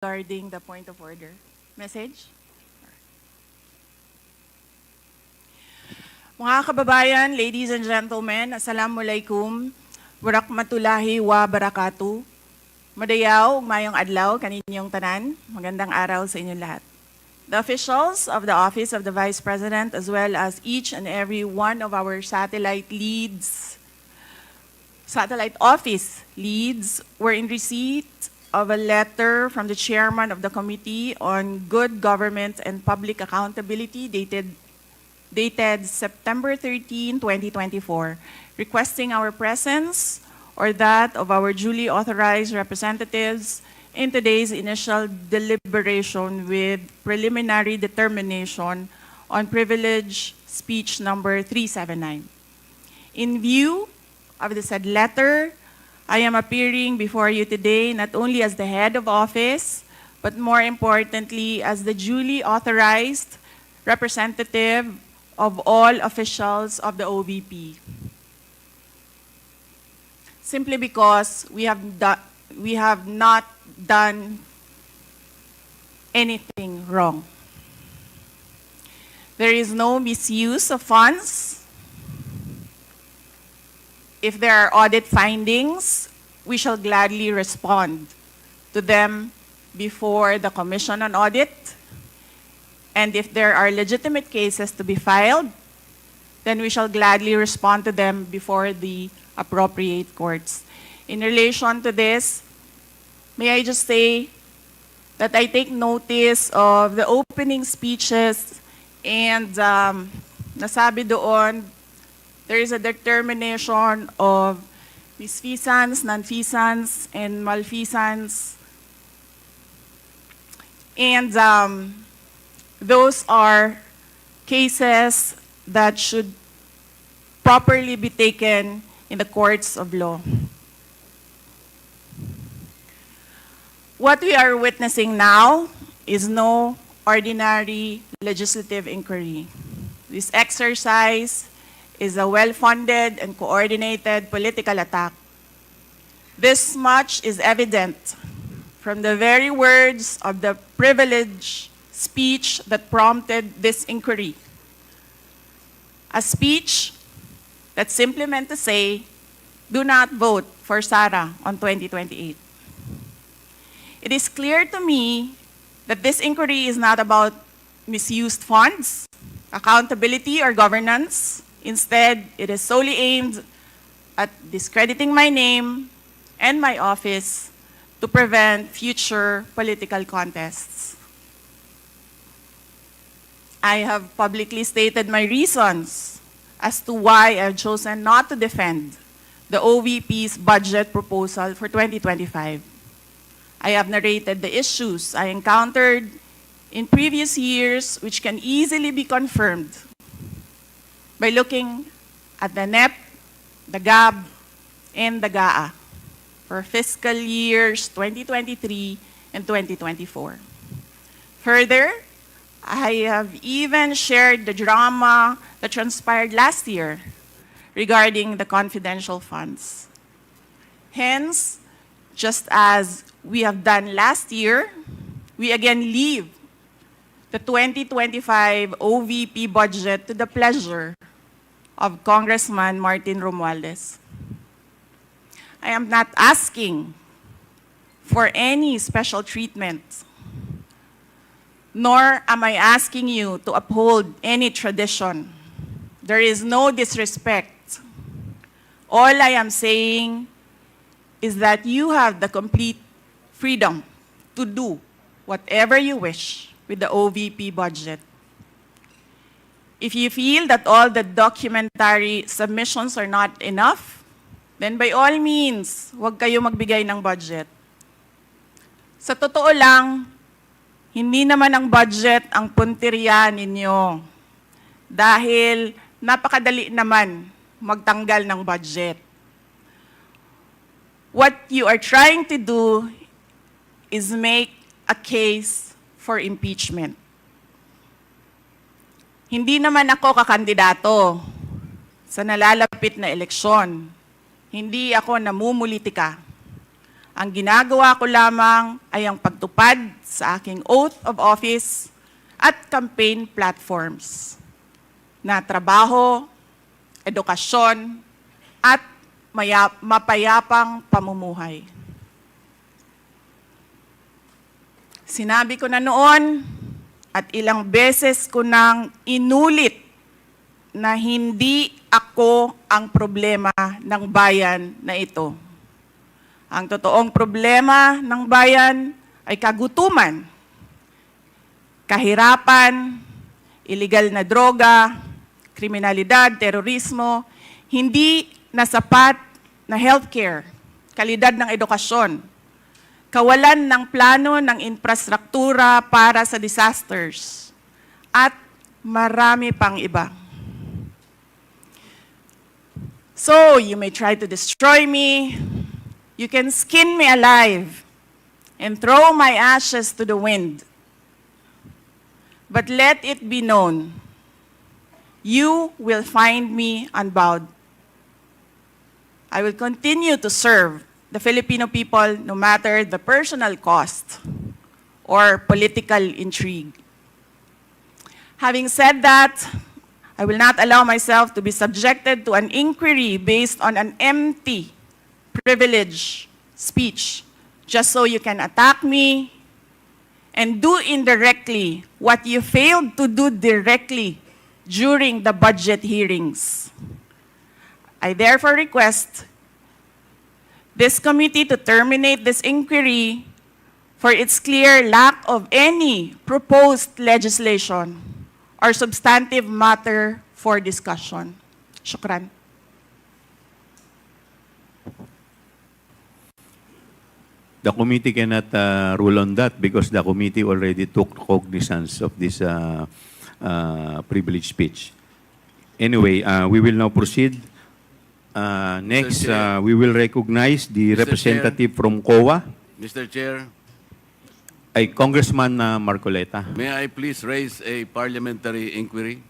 regarding the point of order. Message? Mga kababayan, ladies and gentlemen, assalamualaikum, warakmatullahi wa barakatuh. Madayaw, mayong adlaw, kaninyong tanan, magandang araw sa inyong lahat. The officials of the Office of the Vice President, as well as each and every one of our satellite office leads, were in receipt of a letter from the chairman of the Committee on Good Government and Public Accountability dated September 13, 2024, requesting our presence or that of our duly authorized representatives in today's initial deliberation with preliminary determination on privilege speech number 379. In view of the said letter, I am appearing before you today not only as the head of office, but more importantly as the duly authorized representative of all officials of the OVP. Simply because we have not done anything wrong. There is no misuse of funds. If there are audit findings, we shall gladly respond to them before the Commission on Audit. And if there are legitimate cases to be filed, then we shall gladly respond to them before the appropriate courts. In relation to this, may I just say that I take notice of the opening speeches and nasabi doon, there is a determination of misfeasance, nonfeasance, and malfeasance. And those are cases that should properly be taken in the courts of law. What we are witnessing now is no ordinary legislative inquiry. This exercise is a well-funded and coordinated political attack. This much is evident from the very words of the privileged speech that prompted this inquiry. A speech that simply meant to say, do not vote for Sara on 2028. It is clear to me that this inquiry is not about misused funds, accountability, or governance. Instead, it is solely aimed at discrediting my name and my office to prevent future political contests. I have publicly stated my reasons as to why I've chosen not to defend the OVP's budget proposal for 2025. I have narrated the issues I encountered in previous years, which can easily be confirmed by looking at the NEP, the GAB, and the GAA for fiscal years 2023 and 2024. Further, I have even shared the drama that transpired last year regarding the confidential funds. Hence, just as we have done last year, we again leave the 2025 OVP budget to the pleasure of Congressman Martin Romualdez. I am not asking for any special treatment, nor am I asking you to uphold any tradition. There is no disrespect. All I am saying is that you have the complete freedom to do whatever you wish with the OVP budget. If you feel that all the documentary submissions are not enough, then by all means, huwag kayo magbigay ng budget. Sa totoo lang, hindi naman ang budget ang punteriya ninyo. Dahil napakadali naman magtanggal ng budget. What you are trying to do is make a case for impeachment. Hindi naman ako kakandidato sa nalalapit na eleksyon. Hindi ako namumulitika. Ang ginagawa ko lamang ay ang pagtupad sa aking oath of office at campaign platforms na trabaho, edukasyon, at mapayapang pamumuhay. Sinabi ko na noon at ilang beses ko nang inulit na hindi ako ang problema ng bayan na ito. Ang totoong problema ng bayan ay kagutuman, kahirapan, iligal na droga, kriminalidad, terorismo, hindi na sapat na healthcare, kalidad ng edukasyon, kawalan ng plano ng infrastruktura para sa disasters, at marami pang iba. So, you may try to destroy me, you can skin me alive and throw my ashes to the wind. But let it be known, you will find me unbowed. I will continue to serve the Filipino people no matter the personal cost or political intrigue. Having said that, I will not allow myself to be subjected to an inquiry based on an empty privilege speech just so you can attack me and do indirectly what you failed to do directly during the budget hearings. I therefore request this committee to terminate this inquiry for its clear lack of any proposed legislation or substantive matter for discussion. Shukran. The committee cannot rule on that because the committee already took cognizance of this privilege speech. Anyway, we will now proceed. Next, we will recognize the representative from COA, Mr. Chair, Congressman Marcoleta. may I please raise a parliamentary inquiry?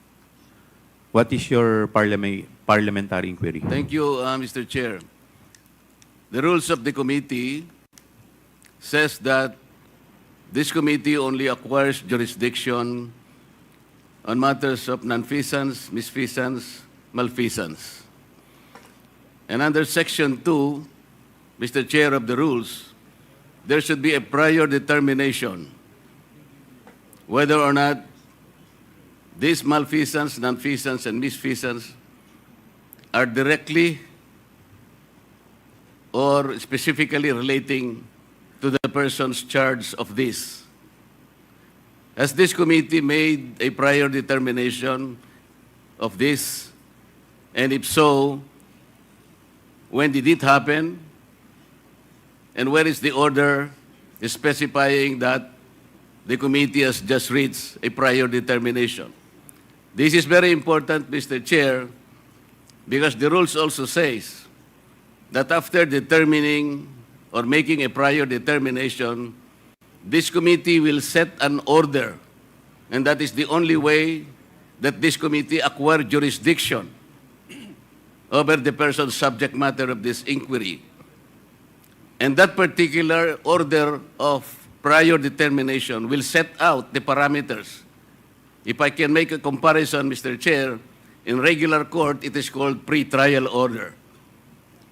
What is your parliamentary inquiry? Thank you, Mr. Chair. The rules of the committee says that this committee only acquires jurisdiction on matters of nonfeasance, misfeasance, malfeasance. And under Section 2, Mr. Chair of the rules, there should be a prior determination whether or not these malfeasance, nonfeasance, and misfeasance are directly or specifically relating to the persons charged of this. Has this committee made a prior determination of this? And if so, when did it happen? And where is the order specifying that the committee has just reached a prior determination? This is very important, Mr. Chair, because the rules also says that after determining or making a prior determination, this committee will set an order, and that is the only way that this committee acquire jurisdiction over the person's subject matter of this inquiry. And that particular order of prior determination will set out the parameters. If I can make a comparison, Mr. Chair, in regular court, it is called pre-trial order,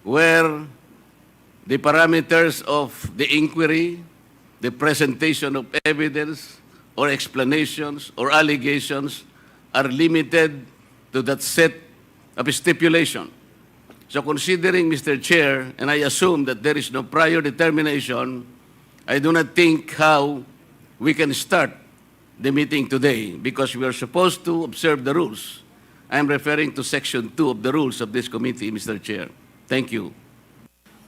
where the parameters of the inquiry, the presentation of evidence or explanations or allegations are limited to that set of stipulation. So considering, Mr. Chair, and I assume that there is no prior determination, I do not think how we can start the meeting today because we are supposed to observe the rules. I am referring to Section 2 of the rules of this committee, Mr. Chair. Thank you.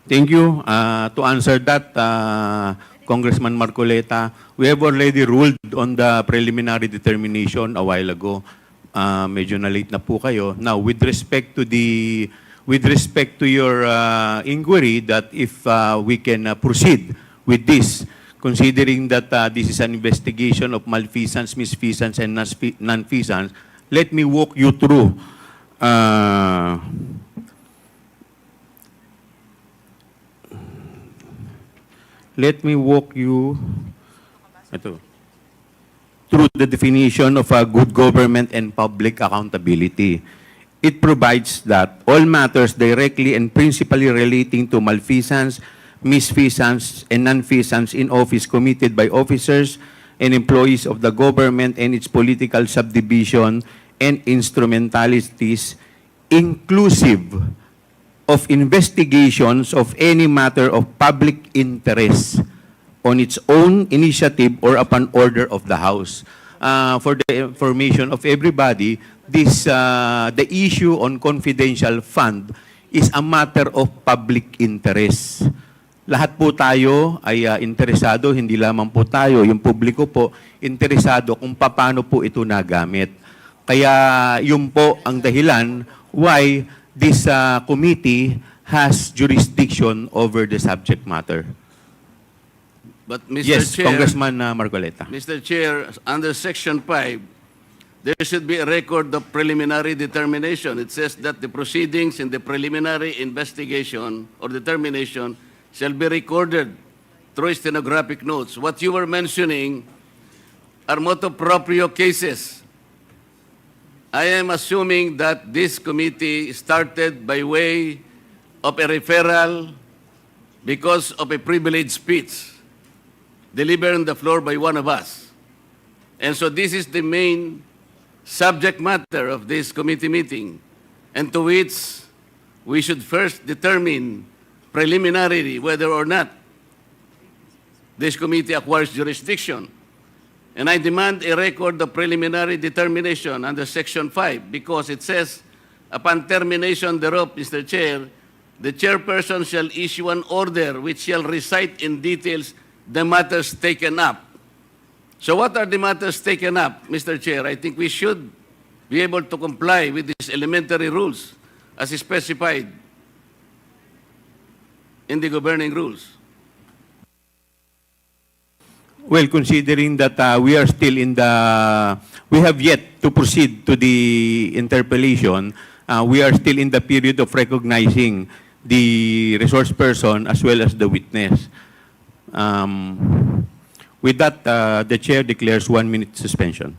Thank you. To answer that, Congressman Marcoleta, we have already ruled on the preliminary determination a while ago. Medyo na-late na po kayo. Now, with respect to your inquiry, that if we can proceed with this, considering that this is an investigation of malfeasance, misfeasance, and nonfeasance, let me walk you through let me walk you ito, through the definition of a good government and public accountability. It provides that all matters directly and principally relating to malfeasance, misfeasance, and nonfeasance in office committed by officers and employees of the government and its political subdivision and instrumentalities, inclusive of investigations of any matter of public interest on its own initiative or upon order of the House. For the information of everybody, the issue on confidential fund is a matter of public interest. Lahat po tayo ay interesado, hindi lamang po tayo, yung publiko po, interesado kung paano po ito nagamit. Kaya yun po ang dahilan why this committee has jurisdiction over the subject matter. But Mr. Yes, Chair, Congressman Marcoleta. Mr. Chair, under Section 5, there should be a record of preliminary determination. It says that the proceedings in the preliminary investigation or determination shall be recorded through stenographic notes. What you were mentioning are motu proprio cases. I am assuming that this committee started by way of a referral because of a privileged speech delivered on the floor by one of us. And so this is the main subject matter of this committee meeting, and to which we should first determine preliminarily whether or not this committee acquires jurisdiction. And I demand a record of preliminary determination under Section 5 because it says, upon termination thereof, Mr. Chair, the chairperson shall issue an order which shall recite in details the matters taken up. So what are the matters taken up, Mr. Chair? I think we should be able to comply with these elementary rules as specified in the governing rules. Well, considering that we are still we have yet to proceed to the interpellation, we are still in the period of recognizing the resource person as well as the witness. With that, the chair declares 1 minute suspension.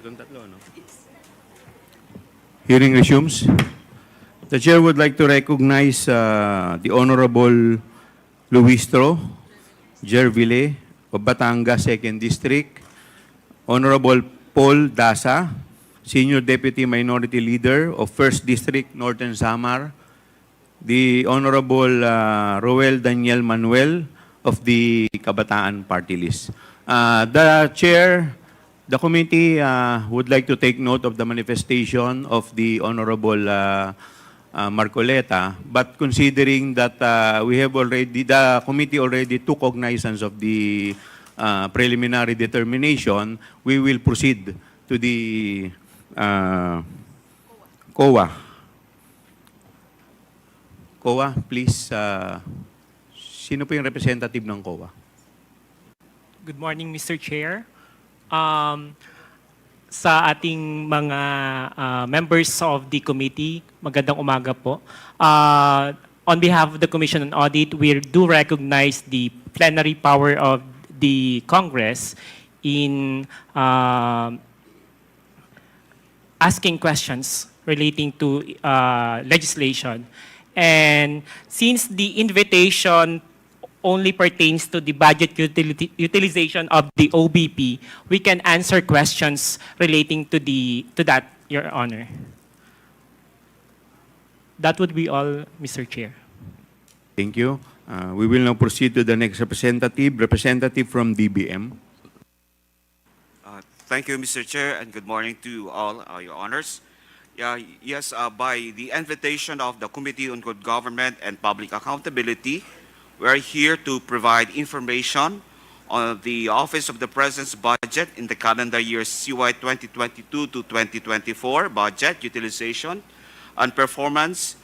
Itong tatlo, no? Hearing resumes. The chair would like to recognize the Honorable Luistro Gerville of Batangas 2nd District, Honorable Paul Dasa, Senior Deputy Minority Leader of 1st District, Northern Samar, the Honorable Roel Daniel Manuel of the Kabataan Party List. The chair, the committee would like to take note of the manifestation of the Honorable Marcoleta, but considering that the committee already took cognizance of the preliminary determination, we will proceed to the COA. COA, please. Sino po yung representative ng COA? Good morning, Mr. Chair. Sa ating mga members of the committee, magandang umaga po. On behalf of the Commission on Audit, we do recognize the plenary power of the Congress in asking questions relating to legislation. And since the invitation only pertains to the budget utilization of the OBP, we can answer questions relating to that, Your Honor. That would be all, Mr. Chair. Thank you. We will now proceed to the next representative from DBM. Thank you, Mr. Chair, and good morning to all Your Honors. Yes, by the invitation of the Committee on Good Government and Public Accountability, we are here to provide information on the Office of the President's budget in the calendar year CY 2022 to 2024 budget utilization and performance,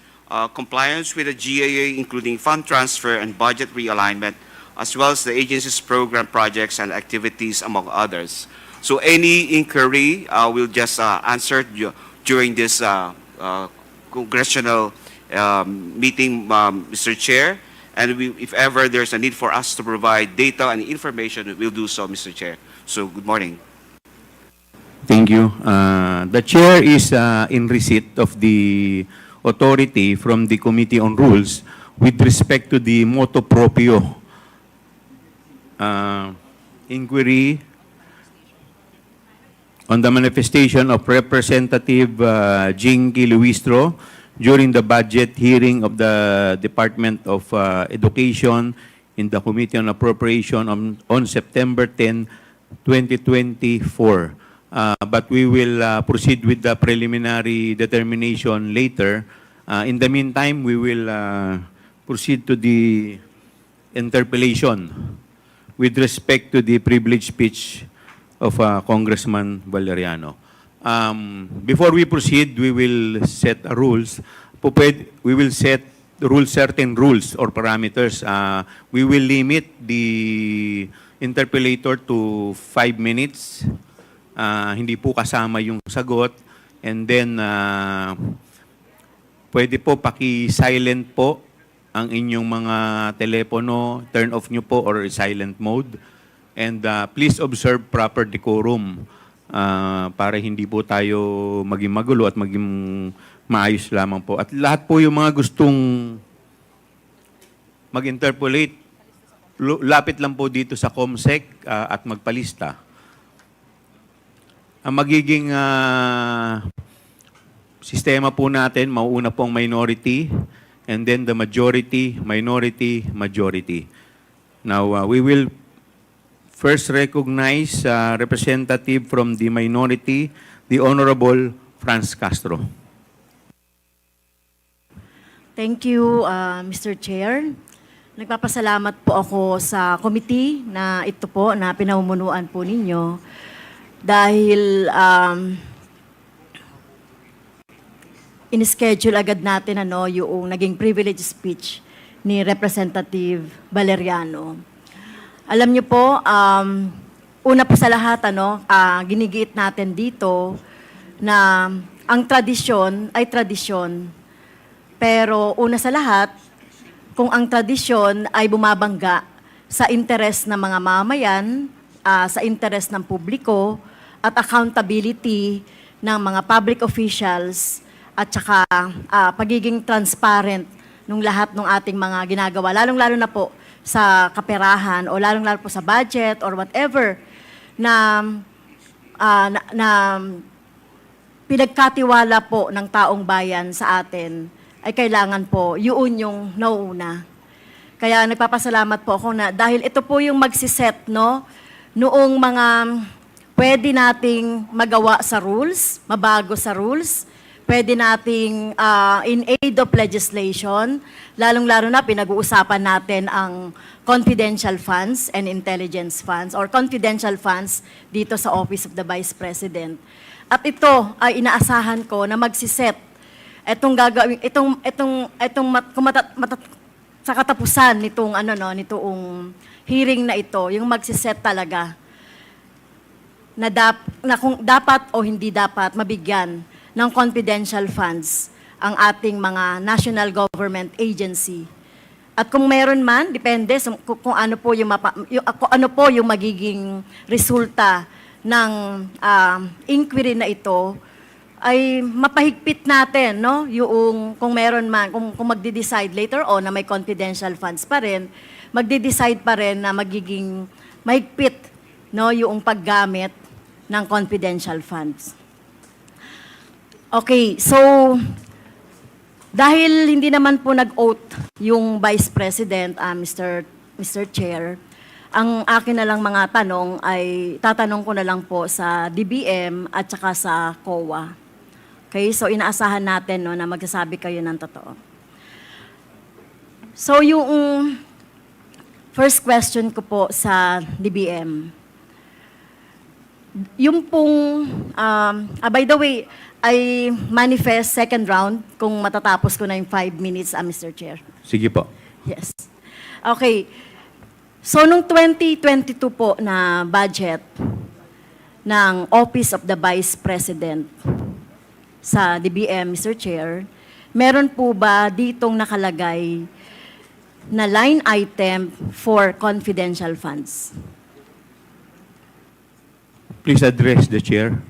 compliance with the GAA, including fund transfer and budget realignment, as well as the agency's program projects and activities, among others. So any inquiry will just answer during this congressional meeting, Mr. Chair. And if ever there's a need for us to provide data and information, we'll do so, Mr. Chair. So, good morning. Thank you. The chair is in receipt of the authority from the Committee on Rules with respect to the motu proprio inquiry on the manifestation of Representative Jinky Luistro during the budget hearing of the Department of Education in the Committee on Appropriation on September 10, 2024. But we will proceed with the preliminary determination later. In the meantime, we will proceed to the interpellation with respect to the privileged speech of Congressman Valeriano. Before we proceed, we will set rules. We will set certain rules or parameters. We will limit the interpellator to 5 minutes. Hindi po kasama yung sagot. And then, pwede po paki-silent po ang inyong mga telepono. Turn off nyo po or silent mode. And please observe proper decorum para hindi po tayo maging magulo at maging maayos lamang po. At lahat po yung mga gustong mag-interpolate, lapit lang po dito sa COMSEC at magpalista. Ang magiging sistema po natin, mauuna po ang minority, and then the majority, minority, majority. Now, we will first recognize representative from the minority, the Honorable Franz Castro. Thank you, Mr. Chair. Nagpapasalamat po ako sa committee na ito po, na pinamumunuan po ninyo dahil in-schedule agad natin yung naging privilege speech ni Representative Valeriano. Alam niyo po, una po sa lahat, ginigiit natin dito na ang tradisyon ay tradisyon. Pero una sa lahat, kung ang tradisyon ay bumabangga sa interes ng mga mamayan, sa interes ng publiko, at accountability ng mga public officials at saka pagiging transparent nung lahat ng ating mga ginagawa, lalong-lalo na po sa kaperahan o lalong-lalo po sa budget or whatever na pinagkatiwala po ng taong bayan sa atin, ay kailangan po yun yung nauuna. Kaya nagpapasalamat po ako na dahil ito po yung magsiset, no, noong mga pwede nating magawa sa rules, mabago sa rules, pwede nating in aid of legislation, lalong-lalo na pinag-uusapan natin ang confidential funds and intelligence funds or confidential funds dito sa Office of the Vice President. At ito ay inaasahan ko na magsiset itong gagawin sa katapusan nitong nitong hearing na ito, yung magsiset talaga na kung dapat o hindi dapat mabigyan ng confidential funds ang ating mga national government agency. At kung meron man, depende kung ano po yung magiging resulta ng inquiry na ito, ay mapahigpit natin, no? Yung kung meron man, kung magde-decide later on na may confidential funds pa rin, magde-decide pa rin na magiging mahigpit, no, yung paggamit ng confidential funds. Okay, so dahil hindi naman po nag-oath yung Vice President, Mr. Chair, ang akin na lang mga tanong ay tatanong ko na lang po sa DBM at saka sa COA. Okay, so inaasahan natin, no, na magsasabi kayo ng totoo. So yung first question ko po sa DBM, yung pong, by the way, I manifest second round kung matatapos ko na yung 5 minutes, Mr. Chair. Sige po. Yes. Okay. So, nung 2022 po na budget ng Office of the Vice President sa DBM, Mr. Chair, meron po ba ditong nakalagay na line item for confidential funds? Please address the chair.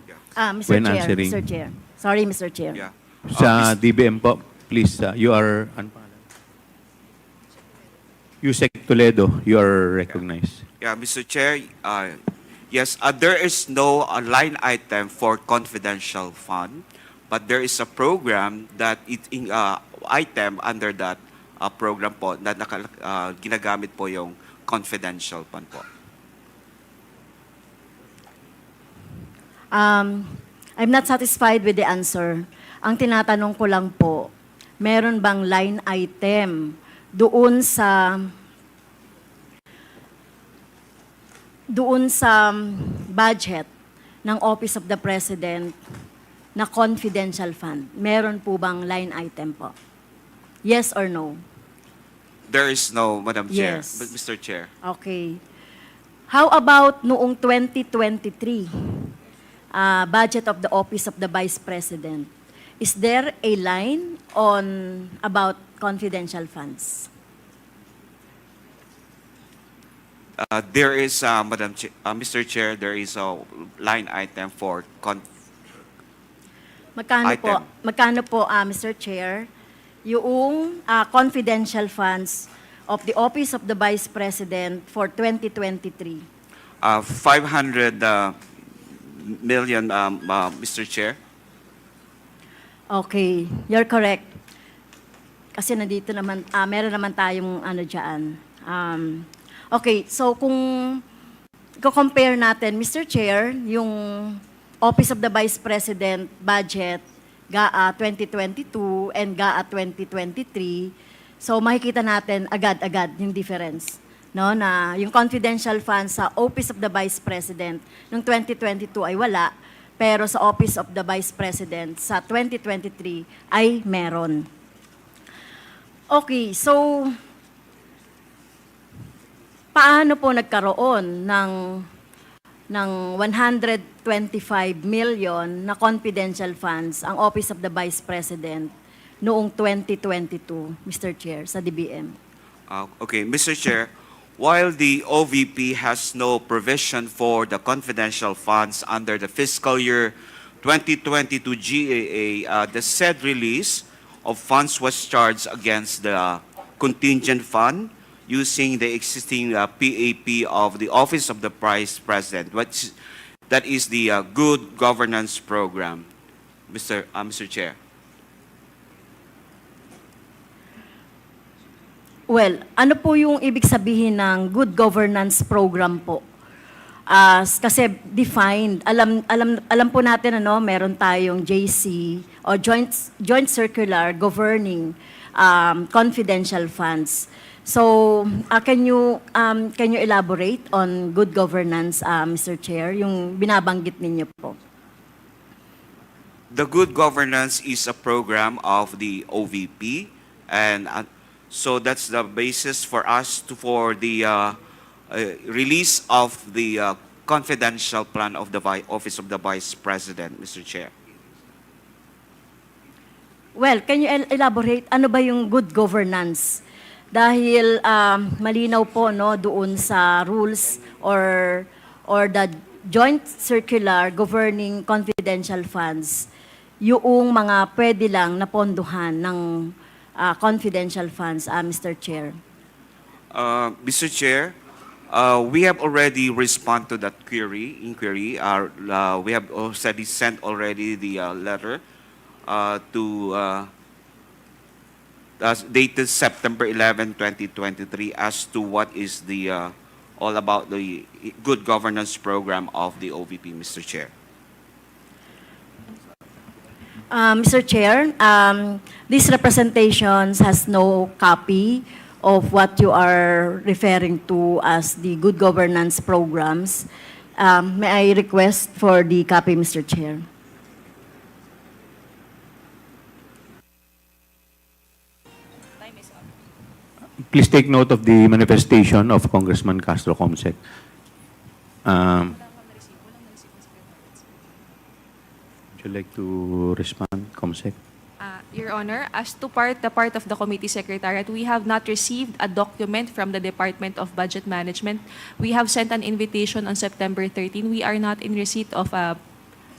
Mr. When Chair, answering. Mr. Chair. Sorry, Mr. Chair. Yeah. Sa DBM po, please, you are, Yusek Toledo, you are recognized. Yeah, Mr. Chair, yes, there is no line item for confidential fund, but there is a program that item under that program po na ginagamit po yung confidential fund po. I'm not satisfied with the answer. Ang tinatanong ko lang po, meron bang line item doon sa budget ng Office of the President na confidential fund? Meron po bang line item po? Yes or no? There is no, Madam Chair, Yes. Mr. Chair. Okay. How about noong 2023? Budget of the Office of the Vice President. Is there a line on about confidential funds? There is, Mr. Chair, there is a line item for Magkano po, Mr. Chair, yung confidential funds of the Office of the Vice President for 2023? 500 million, Mr. Chair. Okay, you're correct. Kasi nandito naman, meron naman tayong dyan. Okay, so kung compare natin, Mr. Chair, yung Office of the Vice President budget, GAA 2022 and GAA 2023, so makikita natin agad-agad yung difference. No, na yung confidential funds sa Office of the Vice President noong 2022 ay wala, pero sa Office of the Vice President sa 2023 ay meron. Okay, so paano po nagkaroon ng 125 million na confidential funds ang Office of the Vice President noong 2022, Mr. Chair, sa DBM? Okay, Mr. Chair, while the OVP has no provision for the confidential funds under the fiscal year 2022 GAA, the said release of funds was charged against the contingent fund using the existing PAP of the Office of the Vice President, that is the Good Governance Program. Mr. Chair. Well, ano po yung ibig sabihin ng good governance program po? Kasi defined, alam po natin meron tayong JC o joint circular governing confidential funds. So, can you elaborate on good governance, Mr. Chair, yung binabanggit ninyo po? The Good Governance is a program of the OVP, and so that's the basis for us for the release of the confidential plan of the Office of the Vice President, Mr. Chair. Well, can you elaborate ano ba yung good governance? Dahil malinaw po doon sa rules or the joint circular governing confidential funds, yung mga pwede lang napondohan ng confidential funds, Mr. Chair. Mr. Chair, we have already responded to that inquiry. We have already sent already the letter dated September 11, 2023, as to what is the all about the good governance program of the OVP, Mr. Chair. Mr. Chair, these representations has no copy of what you are referring to as the good governance programs. May I request for the copy, Mr. Chair? Please take note of the manifestation of Congressman Castro Comsec. Would you like to respond, Comsec? Your Honor, as to the part of the committee secretariat, we have not received a document from the Department of Budget Management. We have sent an invitation on September 13. We are not in receipt of a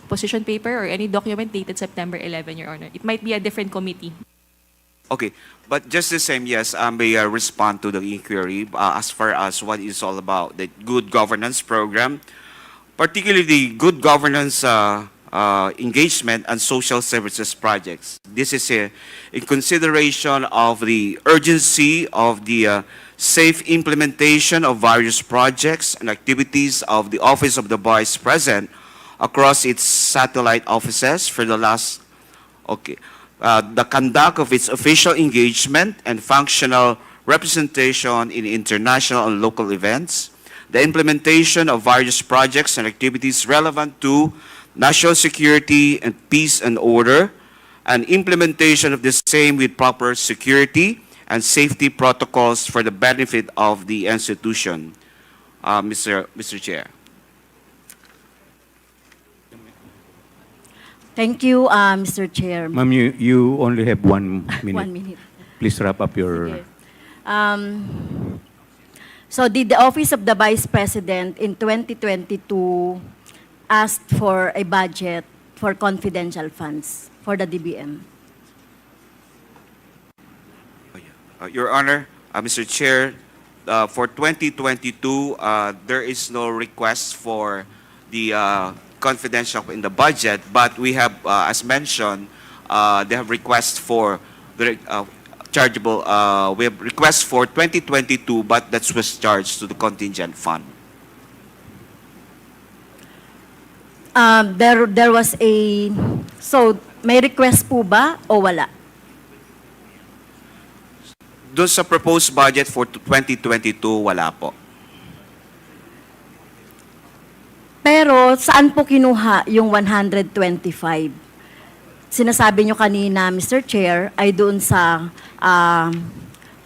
position paper or any document dated September 11, Your Honor. It might be a different committee. Okay, but just the same, yes, I may respond to the inquiry as far as what is all about the good governance program, particularly the good governance engagement and social services projects. This is in consideration of the urgency of the safe implementation of various projects and activities of the Office of the Vice President across its satellite offices for the last, the conduct of its official engagement and functional representation in international and local events, the implementation of various projects and activities relevant to national security and peace and order, and implementation of the same with proper security and safety protocols for the benefit of the institution. Mr. Chair. Thank you, Mr. Chair. Ma'am, you only have 1 minute. 1 minute. Please wrap up your... Sige. So did the Office of the Vice President in 2022 asked for a budget for confidential funds for the DBM? Your Honor, Mr. Chair, for 2022, there is no request for the confidential in the budget, but we have, as mentioned, they have requests for the chargeable, we have requests for 2022, but that was charged to the contingent fund. There was a, so may request po ba o wala? Doon sa proposed budget for 2022, wala po. Pero saan po kinuha yung 125? Sinasabi nyo kanina, Mr. Chair, ay doon sa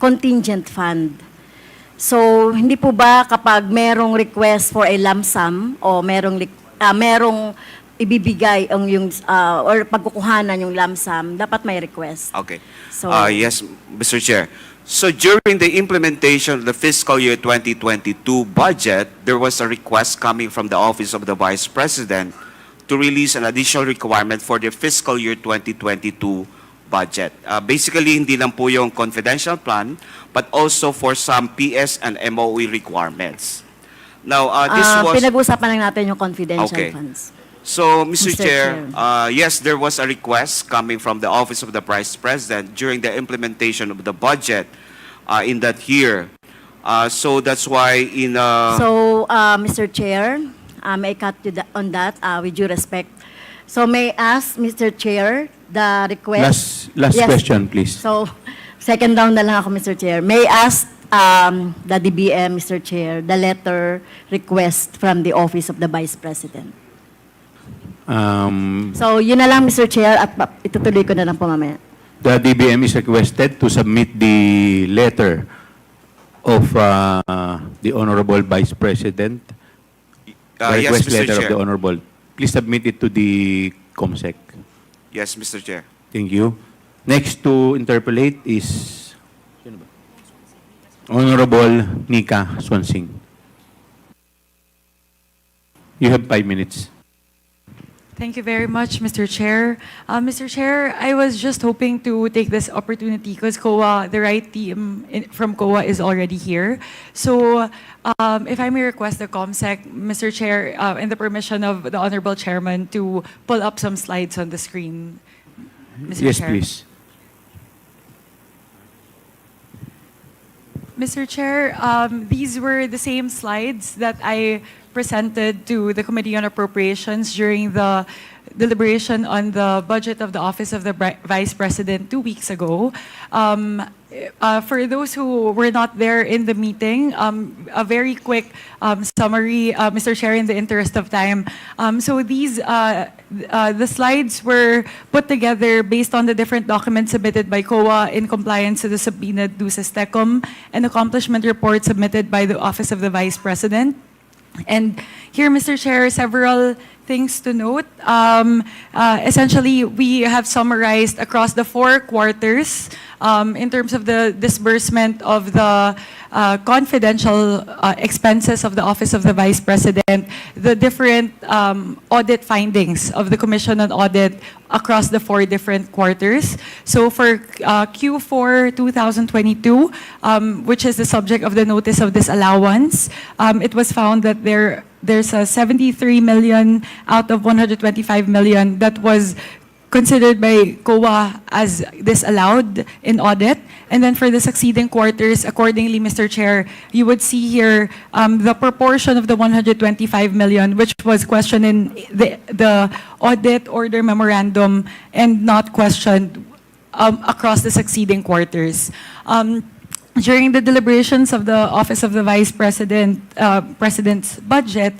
contingent fund. So, hindi po ba kapag merong request for a lump sum o merong ibibigay yung or pagkukuhanan yung lump sum, dapat may request. Okay. So, Yes, Mr. Chair. So during the implementation of the fiscal year 2022 budget, there was a request coming from the Office of the Vice President to release an additional requirement for the fiscal year 2022 budget. Basically, hindi lang po yung confidential plan, but also for some PS and MOE requirements. Now, this was... Pinag-uusapan lang natin yung confidential Okay. funds. So, Mr. Mr. Chair, Chair. yes, there was a request coming from the Office of the Vice President during the implementation of the budget in that year. So that's why in... So, Mr. Chair, may I cut you on that with due respect? So, may I ask, Mr. Chair, the request... Last Yes. question, please. So, second down na lang ako, Mr. Chair. May I ask the DBM, Mr. Chair, the letter request from the Office of the Vice President? So, yun na lang, Mr. Chair, at itutuloy ko na lang po mamaya. The DBM is requested to submit the letter of the Honorable Vice President. The yes, request Mr. letter of Chair. the Honorable. Please submit it to the COMSEC. Yes, Mr. Chair. Thank you. Next to interpolate is Honorable Nika Swansing. You have 5 minutes. Thank you very much, Mr. Chair. Mr. Chair, I was just hoping to take this opportunity because COA, the right team from COA is already here. So if I may request the COMSEC, Mr. Chair, and the permission of the Honorable Chairman to pull up some slides on the screen. Mr. Yes, Chair. please. Mr. Chair, these were the same slides that I presented to the Committee on Appropriations during the deliberation on the budget of the Office of the Vice President 2 weeks ago. For those who were not there in the meeting, a very quick summary, Mr. Chair, in the interest of time. So these, the slides were put together based on the different documents submitted by COA in compliance to the subpoenaed duces tecum and accomplishment report submitted by the Office of the Vice President. And here, Mr. Chair, several things to note. Essentially, we have summarized across the 4 quarters in terms of the disbursement of the confidential expenses of the Office of the Vice President, the different audit findings of the Commission on Audit across the 4 different quarters. So for Q4 2022, which is the subject of the notice of disallowance, it was found that there's a 73 million out of 125 million that was considered by COA as disallowed in audit. And then for the succeeding quarters, accordingly, Mr. Chair, you would see here the proportion of the 125 million, which was questioned in the audit order memorandum and not questioned across the succeeding quarters. During the deliberations of the Office of the Vice President, President's budget,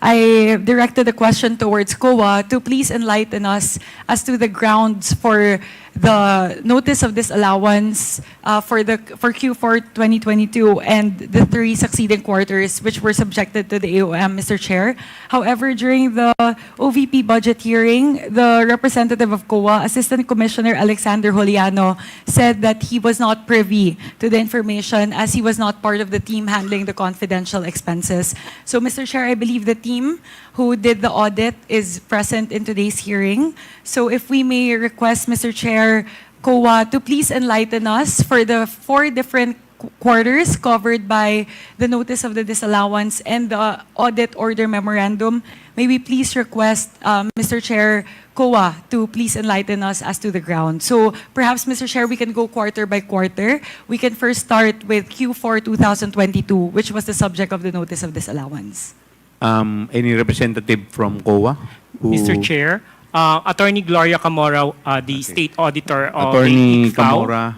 I directed a question towards COA to please enlighten us as to the grounds for the notice of disallowance for Q4 2022 and the 3 succeeding quarters which were subjected to the AOM, Mr. Chair. However, during the OVP budget hearing, the representative of COA, Assistant Commissioner Alexander Juliano, said that he was not privy to the information as he was not part of the team handling the confidential expenses. So, Mr. Chair, I believe the team who did the audit is present in today's hearing. So if we may request, Mr. Chair, COA to please enlighten us for the 4 different quarters covered by the notice of the disallowance and the audit order memorandum. May we please request, Mr. Chair, COA to please enlighten us as to the ground. So perhaps, Mr. Chair, we can go quarter by quarter. We can first start with Q4 2022, which was the subject of the notice of disallowance. Any representative from COA? Mr. Chair, Attorney Gloria Camora, the State Auditor of Attorney the ICFAO. Camora.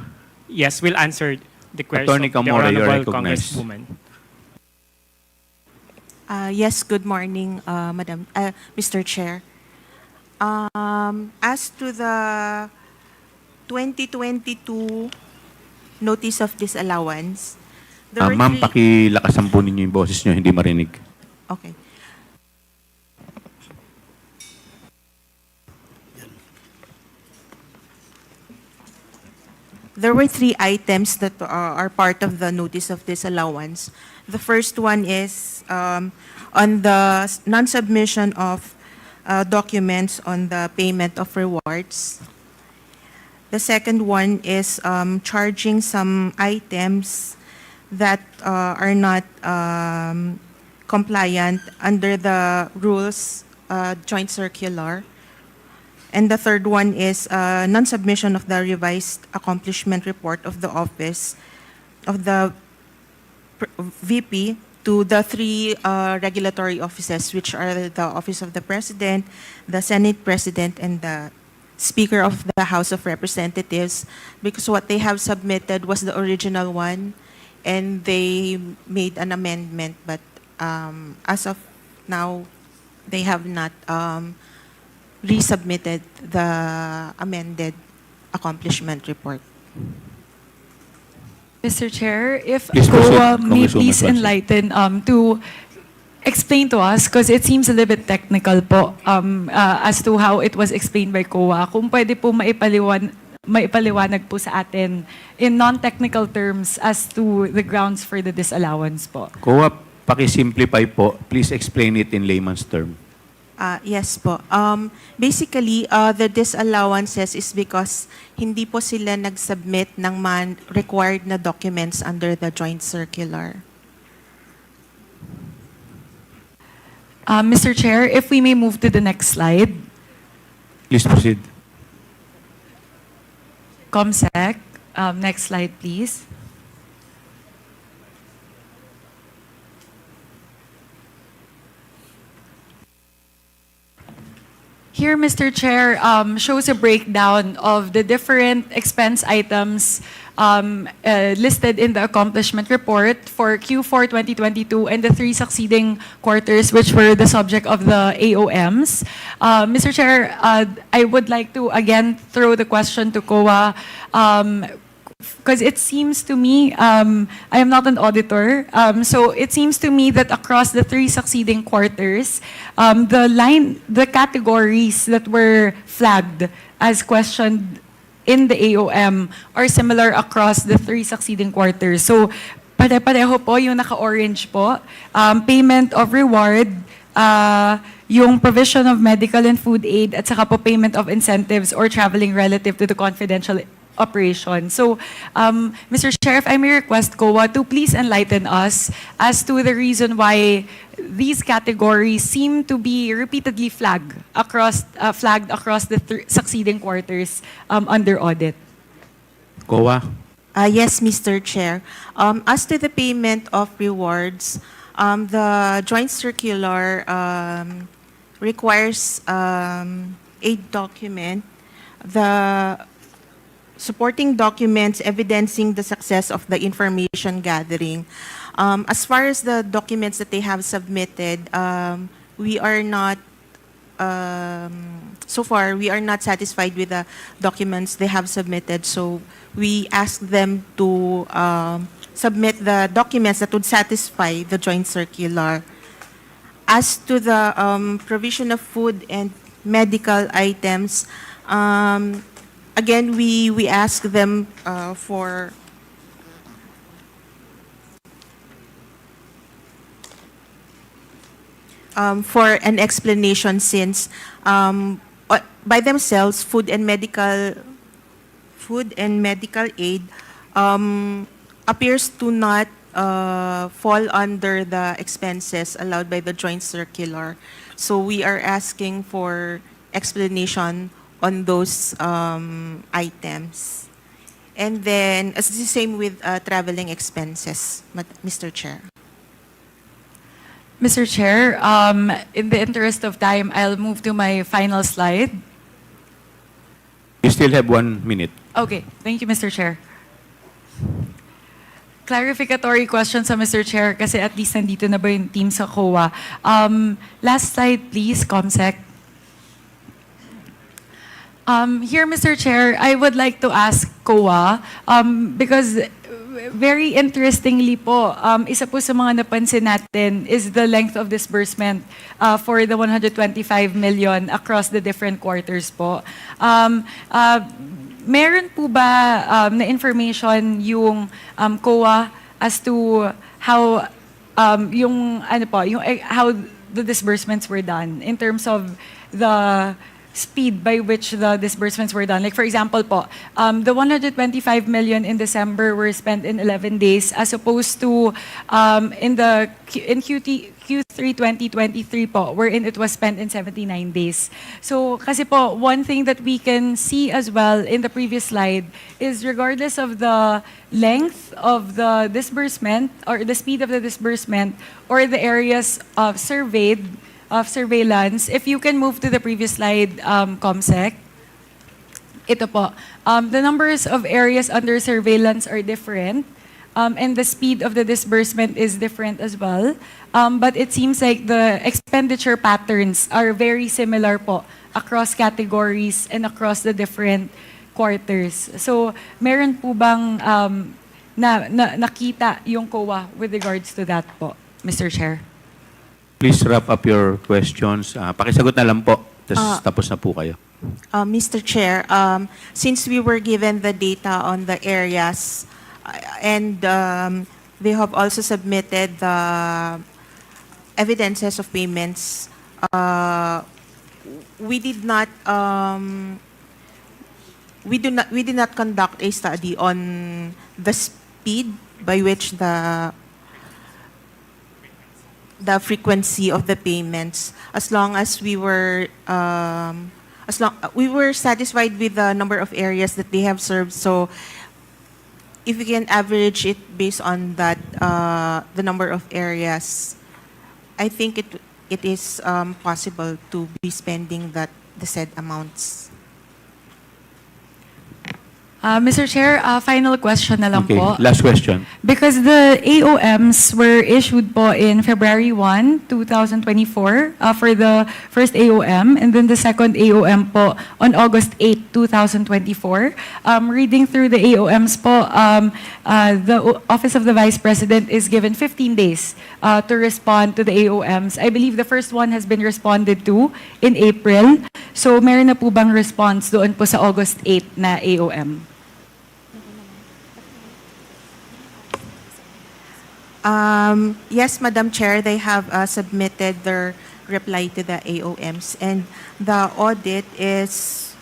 Yes, will answer the question Attorney of the Camora, you're Honorable recognized. Congresswoman. Yes, good morning, Mr. Chair. As to the 2022 notice of disallowance, there were Ma'am, 3 pakilakasan po ninyo yung boses nyo, hindi marinig. Okay. there were three items that are part of the notice of disallowance. The first one is on the non-submission of documents on the payment of rewards. The second one is charging some items that are not compliant under the rules joint circular. And the third one is non-submission of the revised accomplishment report of the office of the VP to the three regulatory offices, which are the Office of the President, the Senate President, and the Speaker of the House of Representatives, because what they have submitted was the original one, and they made an amendment, but as of now, they have not resubmitted the amended accomplishment report. Mr. Chair, if Please proceed, COA may Congresswoman please Swanson. enlighten to explain to us, because it seems a little bit technical po, as to how it was explained by COA. Kung pwede po maipaliwanag po sa atin in non-technical terms as to the grounds for the disallowance po. COA, paki-simplify po. Please explain it in layman's term. Yes po. Basically, the disallowances is because hindi po sila nag-submit ng required na documents under the joint circular. Mr. Chair, if we may move to the next slide. Please proceed. ComSec, next slide please. Here, Mr. Chair, shows a breakdown of the different expense items listed in the accomplishment report for Q4 2022 and the three succeeding quarters, which were the subject of the AOMs. Mr. Chair, I would like to again throw the question to COA, because it seems to me, I am not an auditor, so it seems to me that across the three succeeding quarters, the categories that were flagged as questioned in the AOM are similar across the three succeeding quarters. So, pare-pareho po yung naka-orange po, payment of reward, yung provision of medical and food aid, at saka po payment of incentives or traveling relative to the confidential operation. So, Mr. Chair, if I may request COA to please enlighten us as to the reason why these categories seem to be repeatedly flagged across the succeeding quarters under audit. COA. Yes, Mr. Chair. As to the payment of rewards, the joint circular requires a document, the supporting documents evidencing the success of the information gathering. As far as the documents that they have submitted, we are not, so far, we are not satisfied with the documents they have submitted. So we asked them to submit the documents that would satisfy the joint circular. As to the provision of food and medical items, again, we ask them for an explanation, since by themselves, food and medical aid appears to not fall under the expenses allowed by the joint circular. So we are asking for explanation on those items. And then, it's the same with traveling expenses, Mr. Chair. Mr. Chair, in the interest of time, I'll move to my final slide. You still have 1 minute. Okay, thank you, Mr. Chair. Clarificatory question sa Mr. Chair, kasi at least nandito na ba yung team sa COA. Last slide, please, ComSec. Here, Mr. Chair, I would like to ask COA, because very interestingly po, isa po sa mga napansin natin is the length of disbursement for the 125 million across the different quarters po. meron po ba na information yung COA as to how how the disbursements were done in terms of the speed by which the disbursements were done? Like for example po, the 125 million in December were spent in 11 days as opposed to in Q3 2023 po, wherein it was spent in 79 days. So kasi po, one thing that we can see as well in the previous slide is regardless of the length of the disbursement or the speed of the disbursement or the areas of surveillance, if you can move to the previous slide, Comsec. Ito po. The numbers of areas under surveillance are different, and the speed of the disbursement is different as well. But it seems like the expenditure patterns are very similar po across categories and across the different quarters. So, meron po bang nakita yung COA with regards to that po, Mr. Chair? Please wrap up your questions. Pakisagot na lang po, tapos na po kayo. Mr. Chair, since we were given the data on the areas and they have also submitted the evidences of payments, we did not conduct a study on the speed by which the frequency of the payments, as long as we were satisfied with the number of areas that they have served. So if we can average it based on that, the number of areas, I think it is possible to be spending the said amounts. Mr. Chair, final question na lang Okay, po. last question. Because the AOMs were issued po in February 1, 2024 for the first AOM, and then the second AOM po on August 8, 2024. Reading through the AOMs po, the Office of the Vice President is given 15 days to respond to the AOMs. I believe the first one has been responded to in April. So meron na po bang response doon po sa August 8 na AOM? Yes, Madam Chair, they have submitted their reply to the AOMs, and the audit is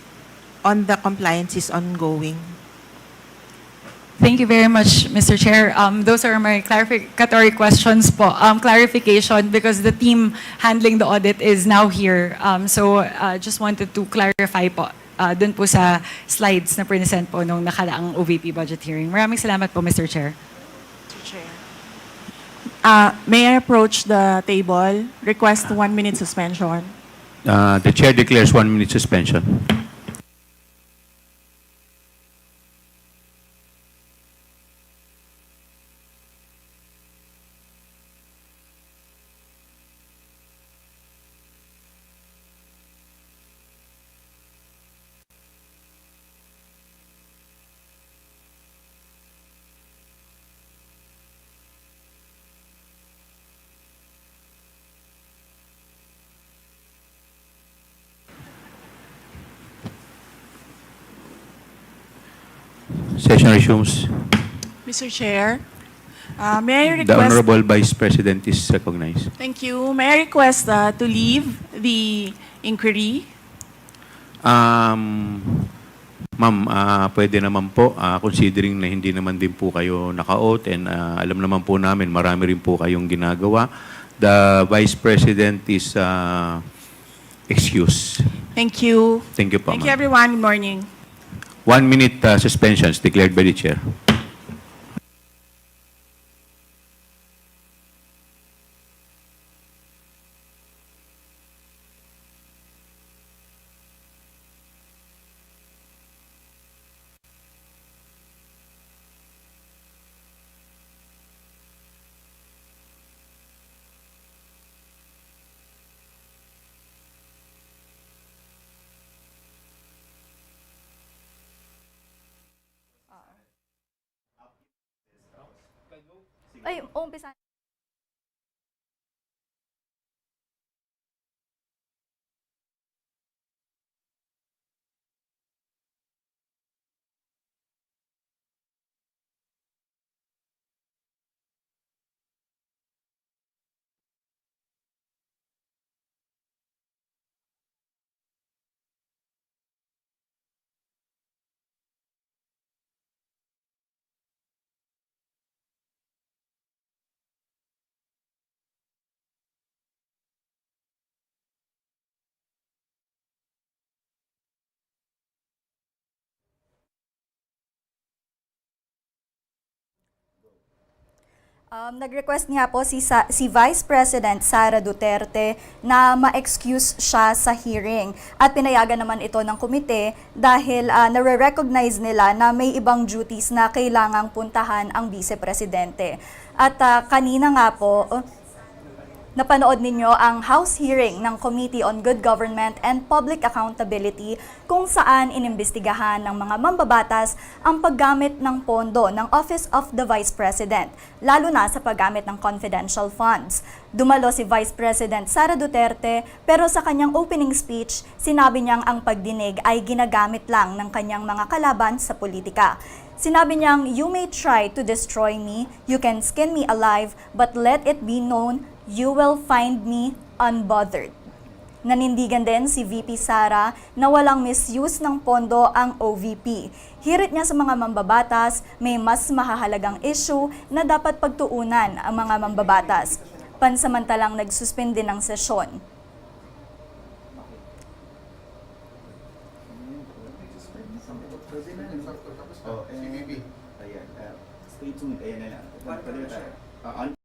on the compliance is ongoing. Thank you very much, Mr. Chair. Those are my clarificatory questions po. Clarification because the team handling the audit is now here. So just wanted to clarify po dun po sa slides na present po nung nakalaang OVP budget hearing. Maraming salamat po, Mr. Chair. May I approach the table? Request 1 minute suspension. The chair declares 1 minute suspension. Session resumes. Mr. Chair, may I The request... Honorable Vice President is recognized. Thank you. May I request to leave the inquiry? Ma'am, pwede naman po, considering na hindi naman din po kayo naka-oath and alam naman po namin, marami rin po kayong ginagawa. The Vice President is excused. Thank you. Thank you po, Thank you, ma'am. everyone. Good morning. 1 minute suspensions declared by the chair. Ay, umpisa. Nag-request nga po si Vice President Sara Duterte na ma-excuse siya sa hearing. At pinayagan naman ito ng komite dahil nare-recognize nila na may ibang duties na kailangang puntahan ang Vice Presidente. At kanina nga po, napanood ninyo ang House hearing ng Committee on Good Government and Public Accountability kung saan inimbestigahan ng mga mambabatas ang paggamit ng pondo ng Office of the Vice President, lalo na sa paggamit ng confidential funds. Dumalo si Vice President Sara Duterte pero sa kanyang opening speech, sinabi niyang ang pagdinig ay ginagamit lang ng kanyang mga kalaban sa politika. Sinabi niyang, "You may try to destroy me, you can skin me alive, but let it be known, you will find me unbothered." Nanindigan din si VP Sara na walang misuse ng pondo ang OVP. Hirit niya sa mga mambabatas, may mas mahahalagang issue na dapat pagtuunan ang mga mambabatas. Pansamantalang nagsuspende ng sesyon. Oh, ayan. Stay tuned. Ayan na lang.